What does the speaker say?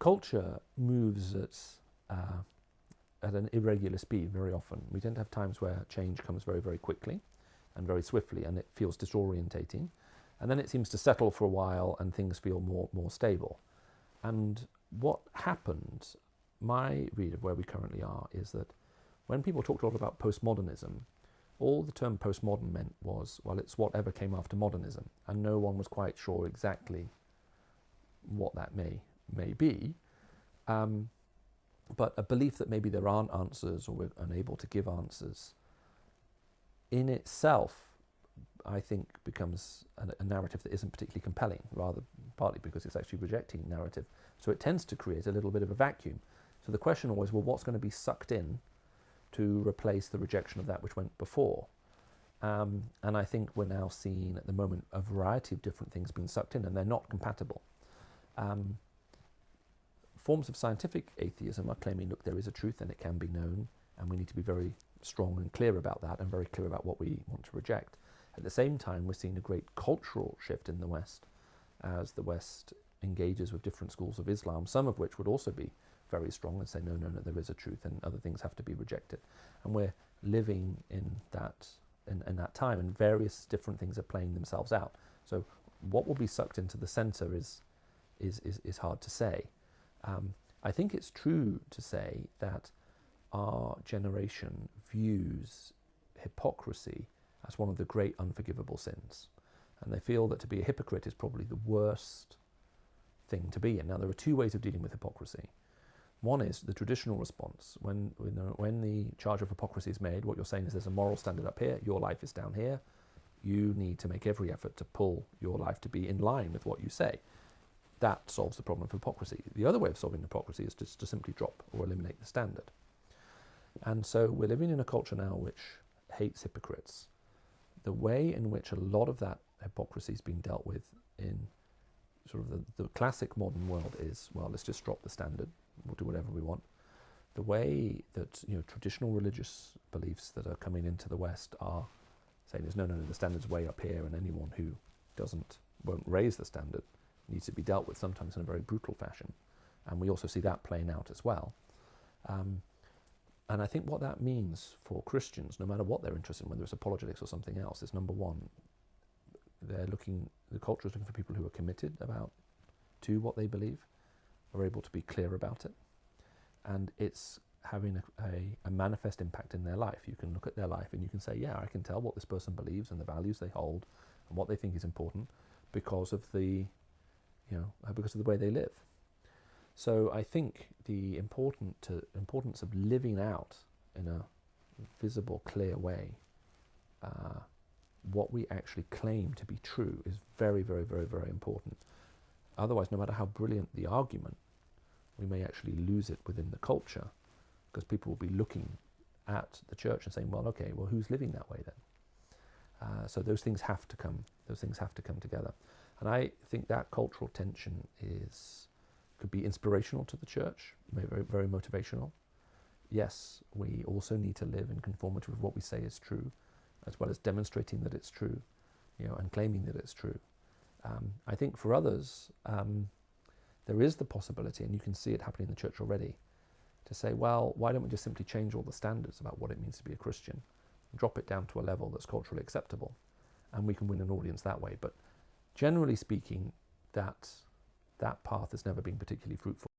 culture moves at an irregular speed very often. We tend to have times where change comes very, very quickly and very swiftly, and it feels disorientating. And then it seems to settle for a while and things feel more stable. And what happened, my read of where we currently are, is that when people talked a lot about postmodernism, all the term postmodern meant was, well, it's whatever came after modernism, and no one was quite sure exactly what that may be. But a belief that maybe there aren't answers, or we're unable to give answers, in itself, I think, becomes a narrative that isn't particularly compelling, rather partly because it's actually rejecting narrative. So it tends to create a little bit of a vacuum. So the question always, well, what's going to be sucked in to replace the rejection of that which went before? And I think we're now seeing at the moment a variety of different things being sucked in, and they're not compatible. Forms of scientific atheism are claiming, look, there is a truth and it can be known, and we need to be very strong and clear about that, and very clear about what we want to reject. At the same time, we're seeing a great cultural shift in the West as the West engages with different schools of Islam, some of which would also be very strong and say, no, there is a truth and other things have to be rejected. And we're living in that time, and various different things are playing themselves out. So what will be sucked into the center is hard to say. I think it's true to say that our generation views hypocrisy as one of the great unforgivable sins. And they feel that to be a hypocrite is probably the worst thing to be in. Now, there are two ways of dealing with hypocrisy. One is the traditional response. When the charge of hypocrisy is made, what you're saying is there's a moral standard up here, your life is down here. You need to make every effort to pull your life to be in line with what you say. That solves the problem of hypocrisy. The other way of solving hypocrisy is just to simply drop or eliminate the standard. And so we're living in a culture now which hates hypocrites. The way in which a lot of that hypocrisy is being dealt with in sort of the classic modern world is, well, let's just drop the standard, we'll do whatever we want. The way that traditional religious beliefs that are coming into the West are saying is, no, the standard's way up here, and anyone who won't raise the standard needs to be dealt with, sometimes in a very brutal fashion. And we also see that playing out as well. And I think what that means for Christians, no matter what they're interested in, whether it's apologetics or something else, is number one, the culture is looking for people who are committed to what they believe, are able to be clear about it, and it's having a manifest impact in their life. You can look at their life and you can say, yeah, I can tell what this person believes and the values they hold and what they think is important because of the way they live. So I think the importance of living out in a visible, clear way what we actually claim to be true is very, very, very, very important. Otherwise, no matter how brilliant the argument, we may actually lose it within the culture, because people will be looking at the church and saying, well, okay, well, who's living that way then? So those things have to come together. And I think that cultural tension could be inspirational to the church, very, very motivational. Yes, we also need to live in conformity with what we say is true, as well as demonstrating that it's true, and claiming that it's true. I think for others, there is the possibility, and you can see it happening in the church already, to say, well, why don't we just simply change all the standards about what it means to be a Christian, and drop it down to a level that's culturally acceptable, and we can win an audience that way. But generally speaking, that path has never been particularly fruitful.